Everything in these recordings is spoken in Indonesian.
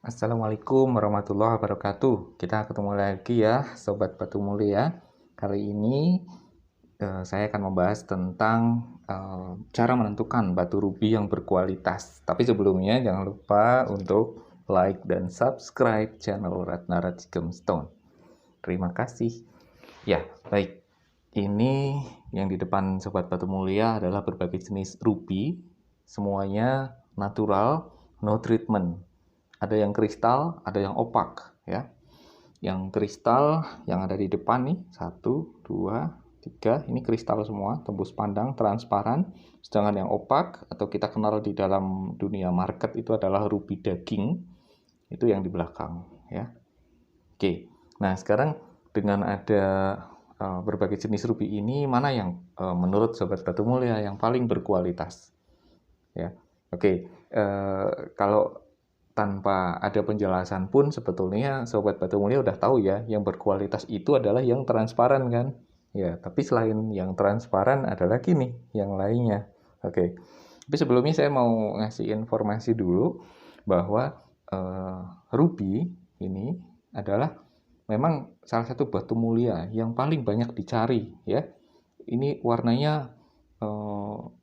Assalamualaikum warahmatullahi wabarakatuh. Kita ketemu lagi ya, Sobat Batu Mulia. Kali ini saya akan membahas tentang cara menentukan batu rubi yang berkualitas. Tapi sebelumnya jangan lupa untuk like dan subscribe channel Ratna Raj Gemstone. Terima kasih. Ya, baik. Ini yang di depan Sobat Batu Mulia adalah berbagai jenis rubi. Semuanya natural, no treatment. Ada yang kristal, ada yang opak ya. Yang kristal yang ada di depan nih, 1, 2, 3, ini kristal semua, tembus pandang, transparan. Sedangkan yang opak atau kita kenal di dalam dunia market itu adalah rubi daging. Itu yang di belakang ya. Oke. Nah, sekarang dengan ada berbagai jenis rubi ini, mana yang menurut Sobat Batu Mulia yang paling berkualitas? Ya. Oke, kalau tanpa ada penjelasan pun sebetulnya Sobat Batu Mulia udah tahu ya, yang berkualitas itu adalah yang transparan kan? Ya, tapi selain yang transparan ada lagi nih yang lainnya. Oke. Tapi sebelumnya saya mau ngasih informasi dulu bahwa rubi ini adalah memang salah satu batu mulia yang paling banyak dicari ya. Ini warnanya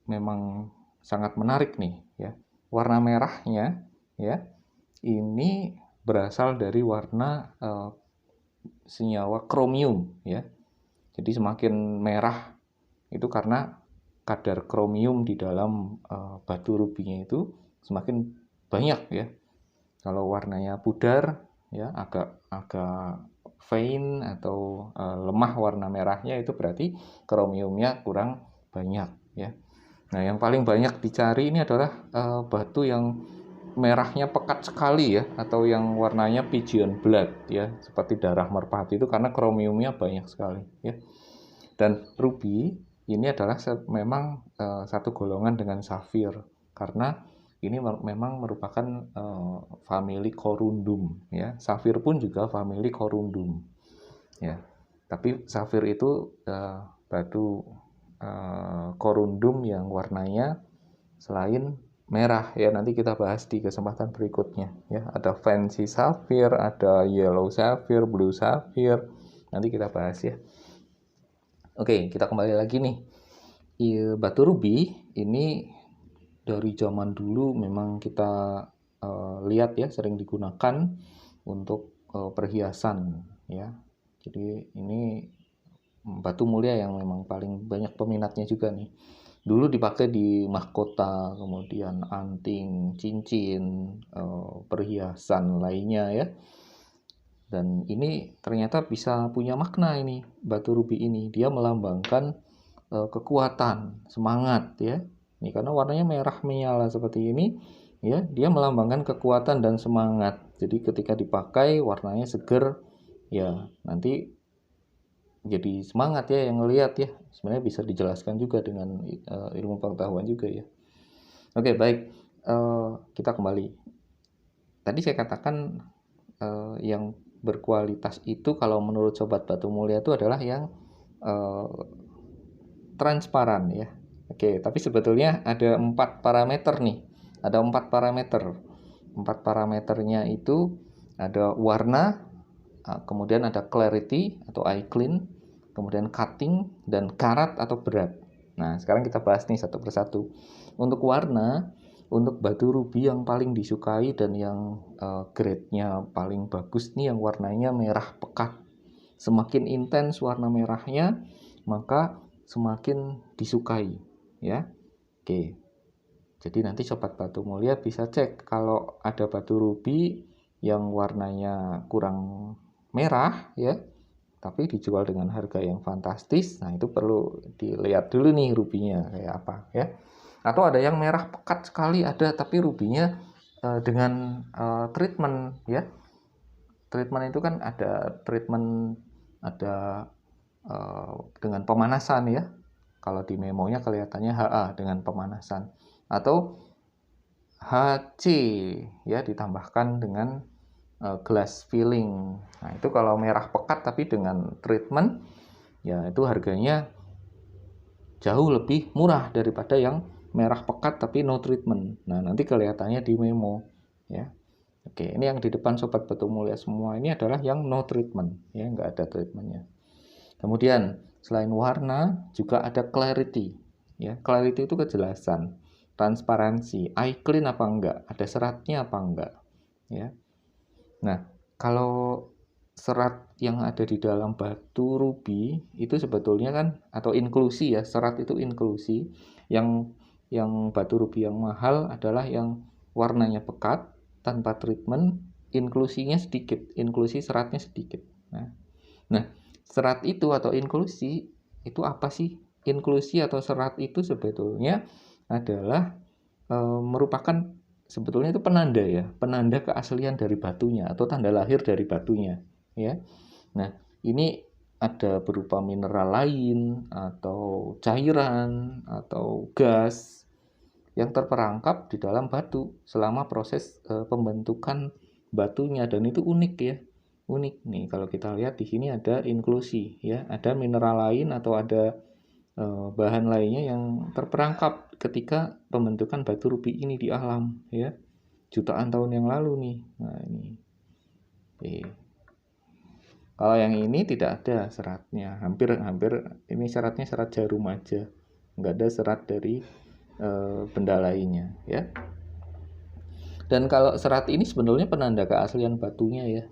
memang sangat menarik nih ya. Warna merahnya ya ini berasal dari warna senyawa kromium ya. Jadi semakin merah itu karena kadar kromium di dalam batu rubinya itu semakin banyak ya. Kalau warnanya pudar ya agak faint atau lemah warna merahnya, itu berarti kromiumnya kurang banyak ya. Nah, yang paling banyak dicari ini adalah batu yang merahnya pekat sekali ya, atau yang warnanya pigeon blood ya, seperti darah merpati itu, karena kromiumnya banyak sekali ya. Dan ruby ini adalah memang satu golongan dengan safir, karena ini memang merupakan family corundum ya. Safir pun juga family corundum ya. Tapi safir itu batu corundum yang warnanya selain merah ya, nanti kita bahas di kesempatan berikutnya ya. Ada fancy sapphire, ada yellow sapphire, blue sapphire, nanti kita bahas ya. Oke, kita kembali lagi nih. Batu rubi ini dari zaman dulu memang kita lihat ya, sering digunakan untuk perhiasan ya. Jadi ini batu mulia yang memang paling banyak peminatnya juga nih. Dulu dipakai di mahkota, kemudian anting, cincin, perhiasan lainnya ya. Dan ini ternyata bisa punya makna ini, batu rubi ini. Dia melambangkan kekuatan, semangat ya. Ini karena warnanya merah menyala seperti ini ya, dia melambangkan kekuatan dan semangat. Jadi ketika dipakai warnanya seger ya, nanti jadi semangat ya yang ngelihat ya. Sebenarnya bisa dijelaskan juga dengan ilmu pengetahuan juga ya. Oke, baik, kita kembali. Tadi saya katakan yang berkualitas itu kalau menurut Sobat Batu Mulia itu adalah yang transparan ya. Oke, tapi sebetulnya ada 4 parameter nih. Ada 4 parameter. 4 parameternya itu ada warna, kemudian ada clarity atau eye clean, kemudian cutting, dan karat atau berat. Nah, sekarang kita bahas nih satu persatu. Untuk warna, untuk batu rubi yang paling disukai dan yang grade-nya paling bagus nih yang warnanya merah pekat. Semakin intens warna merahnya, maka semakin disukai ya. Oke. Jadi nanti Sobat Batu Mulia bisa cek kalau ada batu rubi yang warnanya kurang merah ya, tapi dijual dengan harga yang fantastis. Nah, itu perlu dilihat dulu nih rubinya kayak apa ya. Atau ada yang merah pekat sekali ada, tapi rubinya dengan treatment ya. Treatment itu kan ada treatment, ada dengan pemanasan ya. Kalau di memonya kelihatannya HA dengan pemanasan, atau HC ya ditambahkan dengan glass filling. Nah, itu kalau merah pekat tapi dengan treatment ya, itu harganya jauh lebih murah daripada yang merah pekat tapi no treatment. Nah, nanti kelihatannya di memo ya. Oke, ini yang di depan sobat batu mulia semua ini adalah yang no treatment, ya, nggak ada treatmentnya. Kemudian selain warna juga ada clarity, ya. Clarity itu kejelasan, transparansi, eye clean apa enggak, ada seratnya apa enggak, ya. Nah, kalau serat yang ada di dalam batu rubi itu sebetulnya kan, atau inklusi ya, serat itu inklusi. Yang batu rubi yang mahal adalah yang warnanya pekat, tanpa treatment, inklusinya sedikit, inklusi seratnya sedikit. Nah, serat itu atau inklusi itu apa sih? Inklusi atau serat itu sebetulnya adalah merupakan sebetulnya itu penanda ya, penanda keaslian dari batunya atau tanda lahir dari batunya, ya. Nah, ini ada berupa mineral lain atau cairan atau gas yang terperangkap di dalam batu selama proses pembentukan batunya, dan itu unik ya. Unik nih kalau kita lihat di sini ada inklusi ya, ada mineral lain atau ada bahan lainnya yang terperangkap ketika pembentukan batu rubi ini di alam ya, jutaan tahun yang lalu nih. Nah ini kalau yang ini tidak ada seratnya, hampir ini seratnya serat jarum aja, nggak ada serat dari benda lainnya ya. Dan kalau serat ini sebenarnya penanda keaslian batunya ya.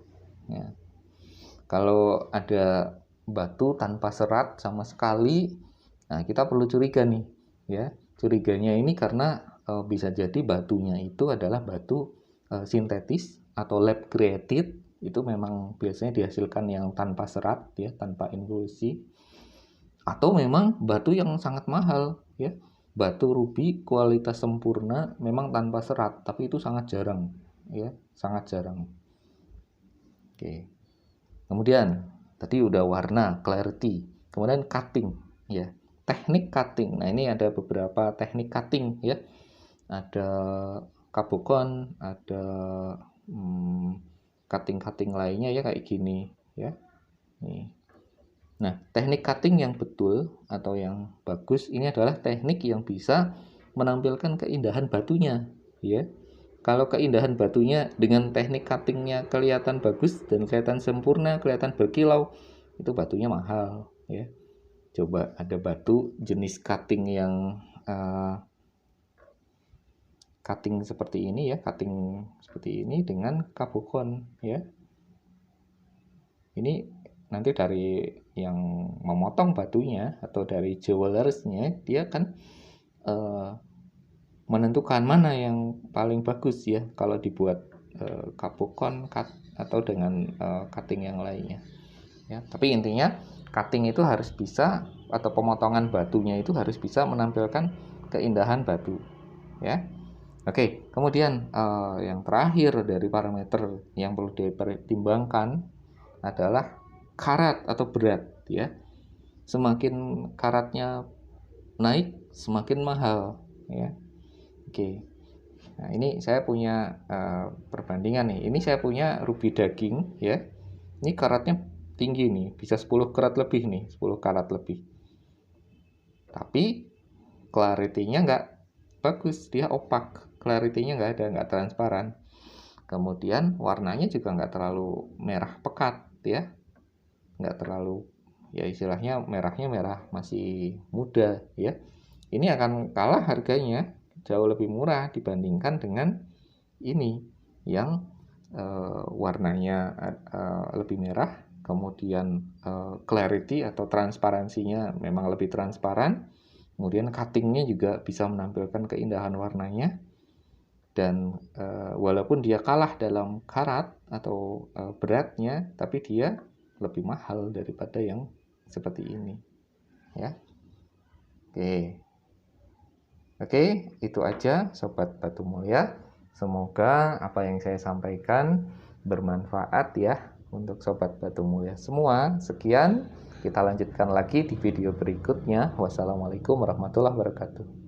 Kalau ada batu tanpa serat sama sekali, nah kita perlu curiga nih ya. Curiganya ini karena bisa jadi batunya itu adalah batu sintetis atau lab created, itu memang biasanya dihasilkan yang tanpa serat ya, tanpa inklusi, atau memang batu yang sangat mahal ya. Batu rubi kualitas sempurna memang tanpa serat, tapi itu sangat jarang ya, sangat jarang. Oke. Kemudian tadi udah warna, clarity, kemudian cutting ya. Teknik cutting. Nah, ini ada beberapa teknik cutting ya. Ada kabukon, ada cutting-cutting lainnya ya, kayak gini ya. Nih. Nah, teknik cutting yang betul atau yang bagus ini adalah teknik yang bisa menampilkan keindahan batunya ya. Kalau keindahan batunya dengan teknik cuttingnya kelihatan bagus dan kelihatan sempurna, kelihatan berkilau, itu batunya mahal ya. Coba ada batu jenis cutting yang cutting seperti ini ya, cutting seperti ini dengan kabukon ya. Ini nanti dari yang memotong batunya atau dari jewelersnya, dia kan menentukan mana yang paling bagus ya kalau dibuat kabukon atau dengan cutting yang lainnya ya. Tapi intinya cutting itu harus bisa, atau pemotongan batunya itu harus bisa menampilkan keindahan batu ya. Oke, kemudian yang terakhir dari parameter yang perlu dipertimbangkan adalah karat atau berat ya. Semakin karatnya naik, semakin mahal ya. Oke. Nah, ini saya punya perbandingan nih. Ini saya punya rubi daging ya. Ini karatnya tinggi nih, bisa 10 karat lebih nih, 10 karat lebih. Tapi clarity-nya nggak bagus, dia opak. Clarity-nya nggak ada, nggak transparan. Kemudian warnanya juga nggak terlalu merah pekat ya, nggak terlalu, ya istilahnya merahnya merah masih muda ya. Ini akan kalah harganya, jauh lebih murah dibandingkan dengan ini yang warnanya lebih merah, kemudian clarity atau transparansinya memang lebih transparan, kemudian cuttingnya juga bisa menampilkan keindahan warnanya. Dan walaupun dia kalah dalam karat atau beratnya, tapi dia lebih mahal daripada yang seperti ini ya. Oke, itu aja sobat batu mulia. Semoga apa yang saya sampaikan bermanfaat ya untuk sobat batu mulia semua. Sekian, kita lanjutkan lagi di video berikutnya. Wassalamualaikum warahmatullahi wabarakatuh.